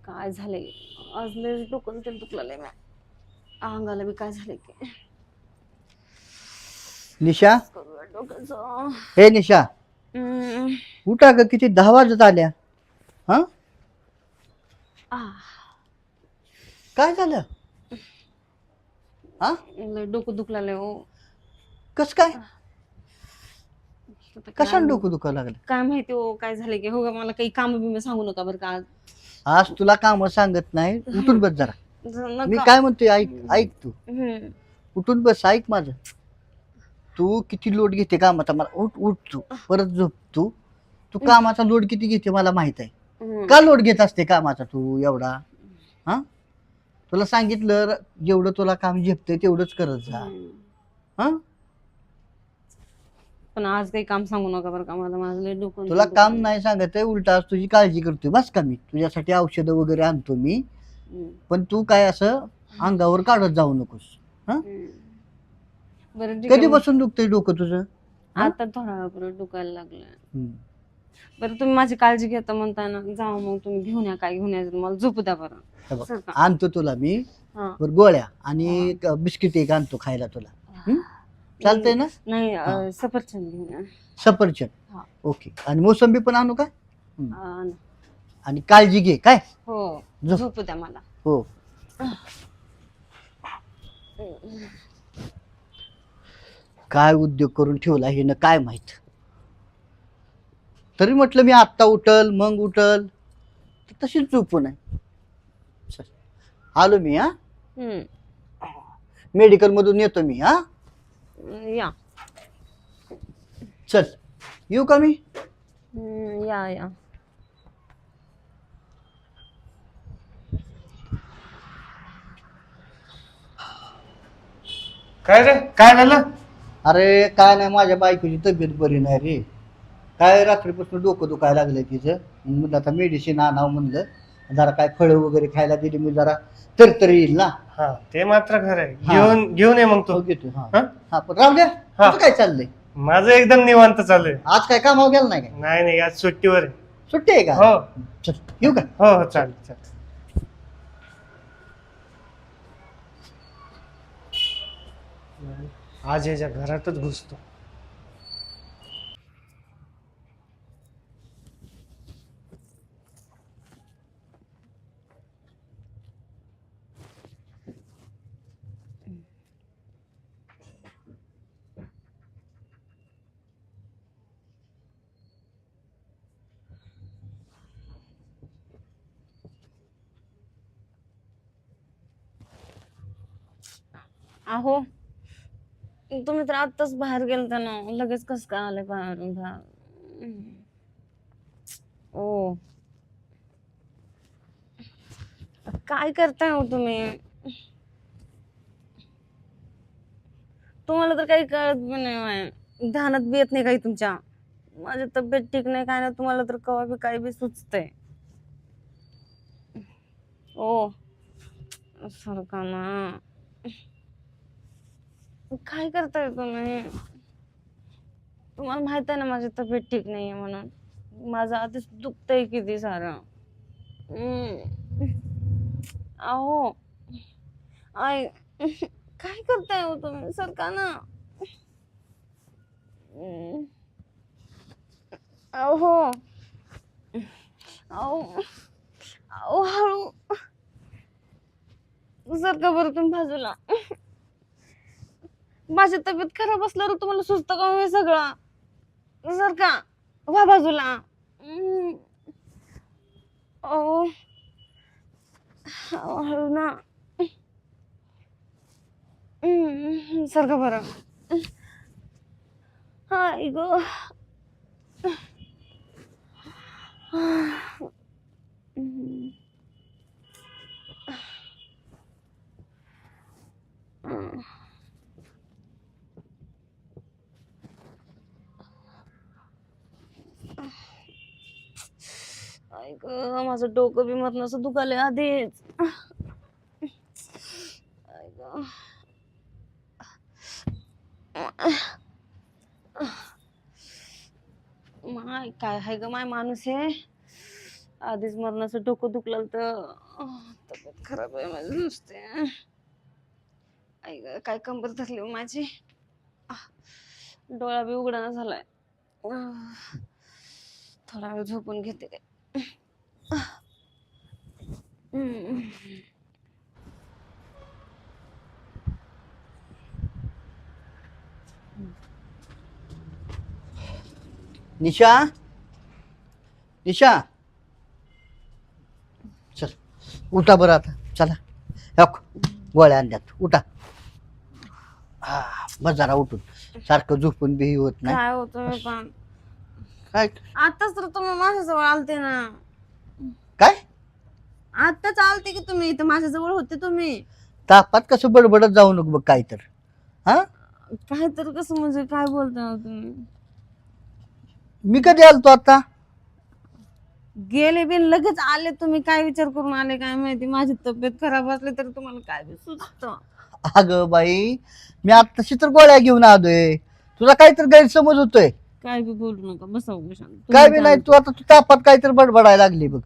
काय झालंय आज लय डोकं तेल दुखलंय मी अंगाला बी काय झालंय की निशा करूया डोक्याचं हे निशा हम्म. उठा ग किती 10 वाजत आल्या. हा आह, काय झालं? हा लय डोकं दुखलंय हो कस काय आता काय कशाने डोकं दुखायला लागलं? काय माहिती हो काय झालंय की हो का मला काही काम बिम सांगू नका बरं का आज आज तुला काम सांगत नाही उठून बस जरा. मी नका काय म्हणतोय ऐक ऐक तू हम्म. उठून बस ऐक माझं. तू किती लोड घेते कामाचा मला उठ उठ तू परत झोप तू तू कामाचा लोड किती घेते मला माहित आहे. हम्म. का लोड घेत असते कामाचा तू एवढा? हा तुला सांगितलं जेवढं तुला काम झेपतंय तेवढंच करत जा. हा पण आज काही काम सांगू नका बरं का मला माझं लय डोकं तुला तेल काम दुखलंय. नाही सांगत आहे उलट आज तुझी काळजी करतोय बस का मी तुझ्यासाठी औषधं वगैरे आणतो मी. हम्म. पण तू काय असं अंगावर काढत जाऊ नकोस. हा हम्म. बरं ठीक आहे कधी बसून दुखतंय डोकं तुझं? आता थोडा वेळ परत दुखायला लागलं हम्म. बरं तुम्ही माझी काळजी घेता म्हणताय ना जाऊ मग तुम्ही घेऊन या काय घेऊन या मला झोपू द्या बरं हे बघ, सर का आणतो तुला मी हा बर गोळ्या आणि बिस्किट एक आणतो खायला तुला. हम्म? चालतंय ना? नाही हा. सफरचंद घेऊन या सफरचंद हा. ओके आणि मोसंबी पण आणू का? हम्म. ना. आणि काळजी घे काय? हो झोप. झोपू द्या मला हो काय उद्योग करून ठेवला हे ना काय माहित. तरी म्हटलं मी आत्ता उठल मग उठल तर तशीच झोपून आहे. चल, आलो मी. हा हम्म. मेडिकल मधून येतो मी. हा या चल येऊ का मी? या या काय रे काय झालं? अरे काय नाही माझ्या बायकोची तब्येत बरी नाही रे. काय रात्रीपासून डोकं दुखायला लागलं तिचं. म्हणलं आता मेडिसिन आणावं म्हणलं जरा काय फळं वगैरे खायला दिली मी जरा तरतरी येईल ना. हा ते मात्र खरं आहे. हा. घेऊन घेऊन ये मग हो तू. घेतो. हा हा? हा पण राहू द्या हा. तुझं काय चाललंय? माझं एकदम निवांत चालू आहे. आज काय कामावर गेला नाही काय? नाही नाही आज सुट्टीवर आहे. सुट्टी आहे का? हो चल येऊ का? हो हो चालेल चालेल. आज याच्या घरातच घुसतो. अहो तुम्ही तर आत्ताच बाहेर गेलता ना लगेच कस काय आले बाहेरून ओ काय करताय हो तुम्ही तुम्हाला तर काही कळत बी नाही ध्यानात बी येत नाही काही तुमच्या माझी तब्येत ठीक नाही काय नाही तुम्हाला तर कवा बी काही बी सुचतंय ओ सारखा ना काय करताय तुम्ही तुम्हाला माहित आहे ना माझी तब्येत ठीक नाहीये म्हणून माझं आधीच दुखतंय किती सारं अहो आय काय करताय हो तुम्ही सारखा ना अहो अहो अहो हळू सारखा बरं तुम्ही बाजूला माझी तब्येत खराब असल्यावर तुम्हाला सुचतं का हे सगळं जर का व्हा बाजूला ओ हळू ना सारखं बरं हाय ग ऐक माझं डोकं बी मरणाचं दुखालंय आधीच ऐक माय काय हाय ग माय माणूस आहे आधीच मरणाचं डोकं दुखलं तर तब्येत खराब आहे माझी नुसते. आई ग, काय कंबर धरली हो माझी. डोळा बी उघडा झालाय. थोडा वेळ झोपून घेते काय. हम्म. निशा निशा चल उठा बरं आता चला. हक, गोळ्या आणल्यात उठा. हा बस जरा उठून सारखं झोपून बी होत नाही. काय होतं पण काय आताच तर तुम्ही माझ्याजवळ आलते ना. काय आताच आलते की तुम्ही इथं माझ्याजवळ होते तुम्ही. तापात कसं बडबडत जाऊ नको बघ काय तर. हा काय तर कसं म्हणजे काय बोलता तुम्ही. मी कधी आलतो आता. गेले बिन लगेच आले तुम्ही. काय विचार करून आले काय माहिती. माझी तब्येत खराब असली तरी तुम्हाला काय बी सुचतं. अगं बाई मी आताशी तर गोळ्या घेऊन आलोय. तुझा काहीतरी गैरसमज होतोय. काय बी बोलू नका बसा उगा शांत. काय तुम्ही बी नाही तू आता तू तापात काहीतरी बडबडायला लागली बघ.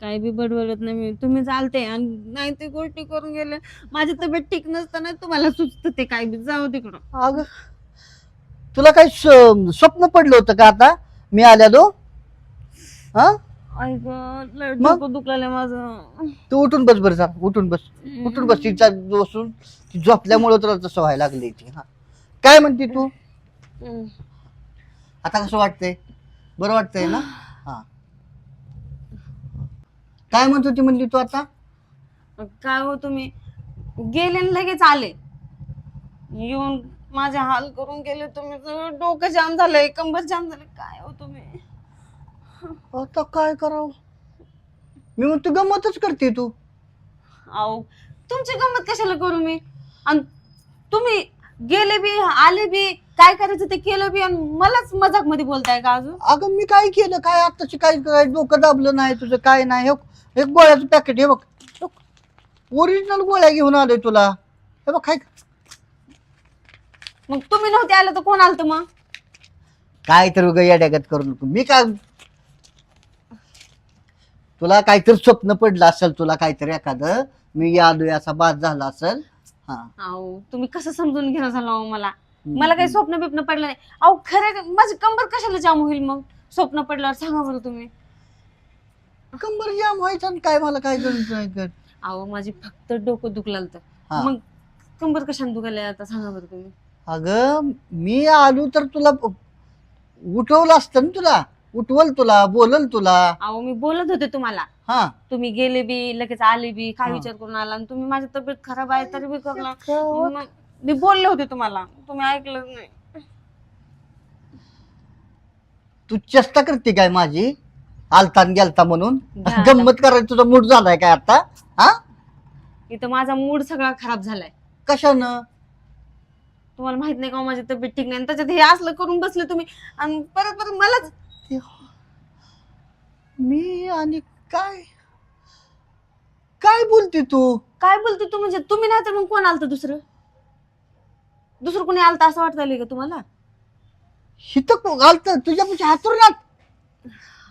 काय बी बडबडत नाही मी. तुम्ही चालते आणि नाही ते गोष्टी करून गेले. माझी तब्येत ठीक नसताना तुम्हाला सुचत ते. काय बी जाऊ तिकडं. अगं तुला काही स्वप्न पडलं होतं का आता मी आल्यालो. हा ऐक लय मग? डोकं दुखलेलं आहे माझं. तू उठून बस बरं जरा उठून बस. उठून बस तिचा बसून ती झोपल्यामुळे तुला तसं व्हायला लागली ती. हा काय म्हणते तू हम्म. आता कसं वाटतंय. बरं वाटतंय ना. हा काय म्हणत होती म्हणली तू आता. काय हो तुम्ही गेले आणि लगेच आले. येऊन माझे हाल करून गेले तुम्ही. सगळं डोकं जाम झालंय, कंबर जाम झाले. काय हो तुम्ही. आता काय करावं. मी म्हणतो गंमतच करते तू. अहो तुमची गंमत कशाला करू मी. आणि तुम्ही गेले बी आले बी काय करायचं ते केलं बी आणि मलाच मजाक मध्ये बोलताय का अजून. अगं मी काय केलं काय आताची काय काय डोकं दाबलं नाही तुझं काय नाही. हे गोळ्याचं पॅकेट हे बघ ओरिजिनल गोळ्या घेऊन आलोय तुला. हे बघ काय मग तुम्ही नव्हते आले तर कोण आलत मग. काय तर उगा येड्यागत करू नको. मी काय तुला काहीतरी स्वप्न पडलं असेल तुला काहीतरी एखादं मी आलोय असा बाद झाला असेल. हा अहो तुम्ही कसं समजून घेणं झालं हो मला. मला काही स्वप्न बिप्न पडलं नाही. अहो खरं माझी कंबर कशाला जाम होईल मग स्वप्न पडल्यावर. सांगा बरं तुम्ही. कंबर जाम व्हायचं आणि काय मला काय जमत नाही कर. अहो माझी फक्त डोकं दुखलं तर हा. मग कंबर कशाने दुखायला आता सांगा बरं तुम्ही. अगं मी आलो तर तुला उठवलं असतं ना. तुला उठवल तुला बोलल तुला. अहो मी बोलत होते तुम्हाला. हा तुम्ही गेले बी लगेच आले बी काय हा. विचार करून आला आणि तुम्ही माझी तब्येत खराब आहे तरी बी करला. मग मी बोलले होते तुम्हाला तुम्ही ऐकलंच नाही. तू चेष्टा करते काय माझी आलता न गेलता म्हणून. घ्या गंमत करायचं तुझा मूड झालाय काय आता. हा इथं माझा मूड सगळा खराब झालाय. कशानं. तुम्हाला माहित नाही का माझी तब्येत ठीक नाही आणि त्याच्यात हे असलं करून बसले तुम्ही आणि परत परत मलाच. मी आणि काय काय बोलते तू. काय बोलते तू म्हणजे तुम्ही नाही तर मग कोण आलत दुसरं. दुसरं कोणी आलत असं वाटतं का तुम्हाला. हिथं घालत तुझ्या हातुरणात.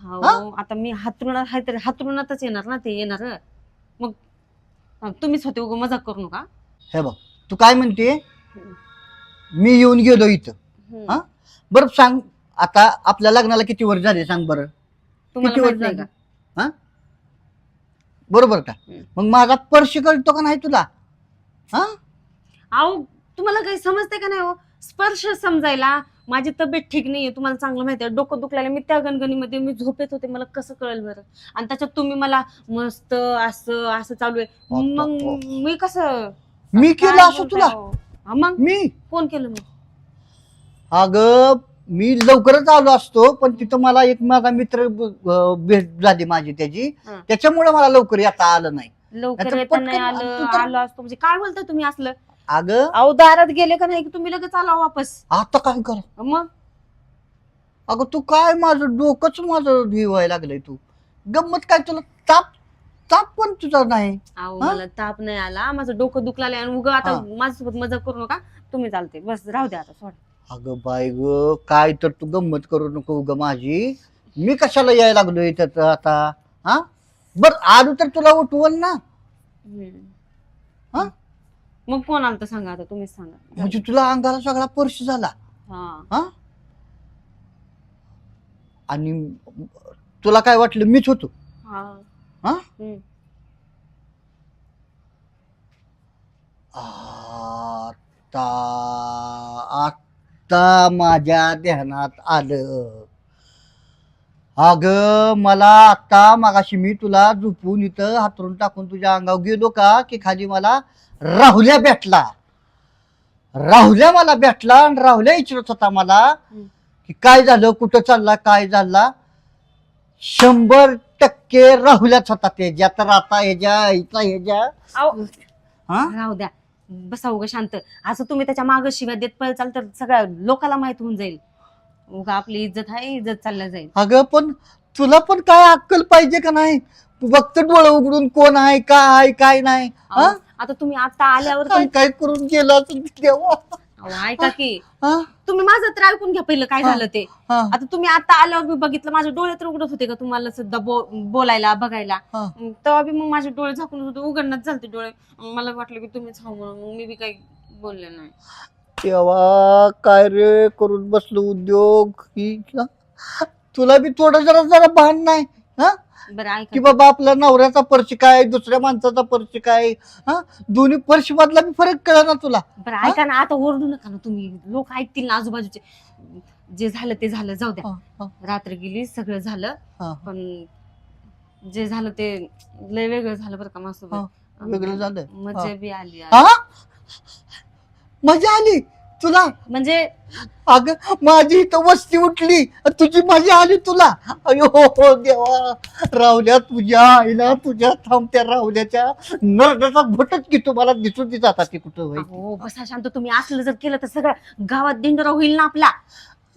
हो आता मी हातरुणात आहे तरी हातरुणातच येणार ना ते येणार. मग तुम्हीच होते उगा मजाक करू नका. हे बघ तू काय म्हणते. मी येऊन गेलो इथं. हा बरं सांग आता आपल्या लग्नाला किती वर्ष झाले सांग बरं. तुम्हाला किती माहित वर्ष नाही झाली? का. हा बरोबर का. मग माझा स्पर्श कळतो का नाही तुला. हा अहो तुम्हाला काही समजते का नाही हो. स्पर्श समजायला माझी तब्येत ठीक नाहीये तुम्हाला चांगलं माहिती आहे. डोकं दुखलेलं मी त्या गणगणीमध्ये मी झोपेत होते. मला कसं कळेल बरं. आणि त्याच्यात तुम्ही मला मस्त असं असं चालू आहे. मग मी कसं मी काय केलं असं बोलताय तुला. हो? हा मग मी कोण केलं मग. अगं मी लवकरच आलो असतो पण तिथं मला एक माझा मित्र भेट झाली माझी त्याची. हा. त्याच्यामुळे मला लवकर येता आलं नाही. लवकर नाहीतर येता नाही पटकन आलं तू तर- आलो असतो म्हणजे काय बोलताय तुम्ही असलं. अगं अहो दारात गेले का नाही की तुम्ही लगेच आला वापस. आता काय कर. मग अगं तू काय माझं डोकंच माझं हे व्हायला लागलंय. तू गंमत काय तुला ताप ताप पण तुझा नाही. अहो हा? मला ताप नाही आला माझं डोकं दुखलं आणि उगा आता हा. माझ्यासोबत मजाक करू नका. तुम्ही चालते बस राहू द्या आता सोड. अगं बाय ग काय तर तू गंमत करू नको ग माझी. मी कशाला यायला लागलोय इथं आता. हा बर आलो तर तुला उठवल ना. हा? मग कोण आलं तर सांगा, आता तुम्हीच सांगा. म्हणजे तुला अंगाला सगळा स्पर्श झाला. हा. हा आणि तुला काय वाटलं मीच होतो. हा. हा हम्म. आता आता माझ्या ध्यानात आलं. अग मला आता मागाशी मी तुला झोपून इथं हातरून टाकून तुझ्या अंगावर गेलो का की खाली मला राहुल्या भेटला. राहुल्या मला भेटला आणि राहुल्या विचारत होता मला की काय झालं, कुठं चालला, काय झाला. 100% राहुल्याच होता त्याच्या. तर आता ह्याच्या अहो, हा राहू द्या, बसा उगा शांत. असं तुम्ही त्याच्या मागं शिव्या देत पळचाल तर सगळ्या लोकाला माहित होऊन जाईल. उगा आपली इज्जत आहे, इज्जत चालल्या जाईल. अगं पण तुला पण काय अक्कल पाहिजे का नाही. तू फक्त डोळं उघडून कोण आहे, काय आहे, काय नाही. अहो, आता तुम्ही आता आल्यावर काय काय करून गेला असेल देवा. अहो, ऐका की हा? तुम्ही माझं तर ऐकून घ्या पहिलं काय झालं ते. हा. आता तुम्ही आता आल्यावर मी बघितलं, माझे डोळे तर उघडत होते का तुम्हाला सुद्धा बोलायला बघायला. हा. तेव्हा बी मग माझे डोळे झाकून होते, उघडण्यात झालते डोळे. मला वाटलं की तुम्हीच हा म्हणून मग मी बी काही बोलले नाही. तेव्हा काय रे करून बसलो उद्योग की तुला बी थोडं जरा जरा भान नाही. हा बरं ऐका की बाबा आपला नवऱ्याचा पर्श काय, दुसऱ्या माणसाचा पर्श काय. हा दोन्ही पर्श मधला बी फरक कळला ना तुला. बरं ऐका ना, आता ओरडू नका ना तुम्ही, लोक ऐकतील ना आजूबाजूचे. जे झालं ते झालं, जाऊ द्या. हा, हा, रात्र गेली, सगळं झालं. हा. पण जे झालं ते लय वेगळं झालं बरं का माझ्यासोबत. हा, वेगळं झालं. मजा बी आली आज. हा मजा आली तुला. म्हणजे अगं माझी इथं वस्ती उठली, तुझी मजा आली तुला. अयो हो देवा. राहुल्या तुझ्या आईला, तुझ्या थांबत्या राहुल्याच्या नरड्याचा घोटच की तुम्हाला दिसून देत आता ती कुठं होईल. हो बसा शांत. तुम्ही असलं जर केलं तर सगळं गावात दिंडोरा होईल ना आपला.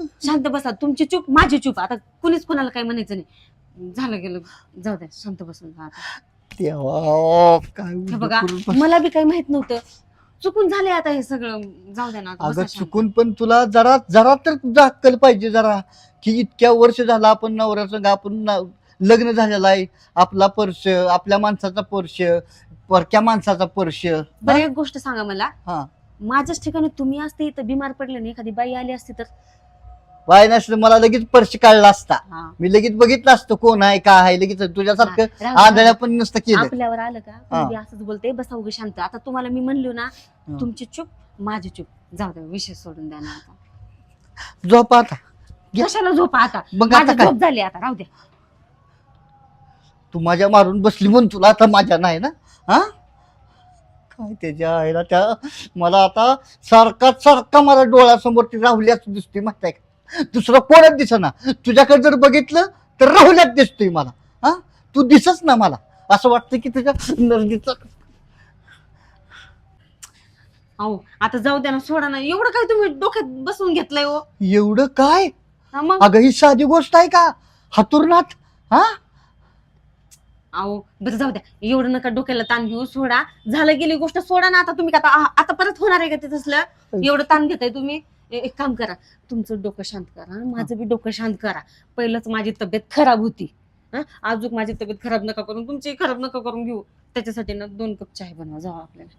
शांत बसा. तुमची चूक माझी चूक. आता कुणीच कुणाला काही म्हणायचं नाही. झालं गेलं, जाऊ द्या, शांत बसून राहा आता. देवा काय हे बघा, मला बी काही माहित नव्हतं. चुकून झाले आता हे सगळं, जाऊ द्या ना आता, अगं बसा शांत. चुकून पण तुला जरा जरा तर तुझा अक्कल पाहिजे जरा. की इतक्या वर्ष झाला आपण नवऱ्या संग आपण लग्न झालेलं आहे. आपला पर्श, आपल्या माणसाचा पर्श, परक्या माणसाचा पर्श. बरं एक गोष्ट सांगा मला, हा माझ्याच ठिकाणी तुम्ही असते इथं बिमार पडले नाही, एखादी बाई आली असती तर. बाय नसलं मला लगेच पर्श काढला असता. हा. मी लगेच बघितलं असतं कोण आहे काय आहे. लगेच तुझ्यासारखं राहू द्या. आंधळ्या पण नसतं केलं. आपल्यावर आलं का तुम्ही बी असंच बोलते. बसा उगा शांत. आता तुम्हाला मी म्हणलो ना, तुमची चूक माझी चूक, जाऊ द्या, विषय सोडून द्या ना आता. झोप आता. कशाला झोपा आता, मग आता माझी काय? झोप झाली आता, राहू द्या. तू माझ्या मारून बसली म्हणून तुला आता माझ्या नाही ना. हा काय त्याच्या आईला त्या मला आता सारखा मला डोळ्यासमोर ती राहुल्याच दिसते माहिती आहे का. दुसरं कोणच दिसना. तुझ्याकडे जर बघितलं तर राहुल्याच दिसतोय मला. हा तू दिसच ना मला. असं वाटतं की तुझ्या नर्दीचा. अहो आता जाऊ द्या ना, सोडा ना. एवढं काय तुम्ही डोक्यात बसवून घेतलंय हो. एवढं काय. हा मग अगं ही साधी गोष्ट आहे का हातुरनाथ. हा अहो बरं जाऊ द्या, एवढं नका डोक्याला ताण घेऊ, सोडा. झालं गेली गोष्ट, सोडा ना आता. तुम्ही आता आता परत होणार आहे का ते तसलं. एवढं ताण घेताय तुम्ही. एक काम करा, तुमचं डोकं शांत करा, माझं बी डोकं शांत करा. पहिलंच माझी तब्येत खराब होती. अजून माझी तब्येत खराब नका करून, तुमची खराब नका करून घेऊ. त्याच्यासाठी ना 2 कप चहा बनवा, जाऊ आपल्याला.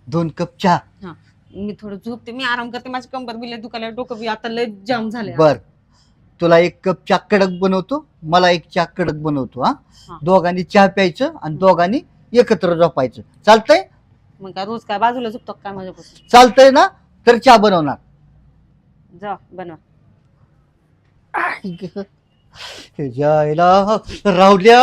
2 कप चहा. हा मी थोडं झोपते, मी आराम करते. माझी कंबर बी लय दुखायला, डोकं बी आता लय जाम झालंय. बर तुला 1 कप चहा कडक बनवतो, मला 1 चहा कडक बनवतो. हा. दोघांनी चहा प्यायचं आणि दोघांनी एकत्र झोपायचं. चालतंय. मग काय रोज काय बाजूला झोपतो काय माझ्यापासून. चालतंय ना तर चहा बनवणार. जा बनवा. ह्याच्या आईला राहुल्या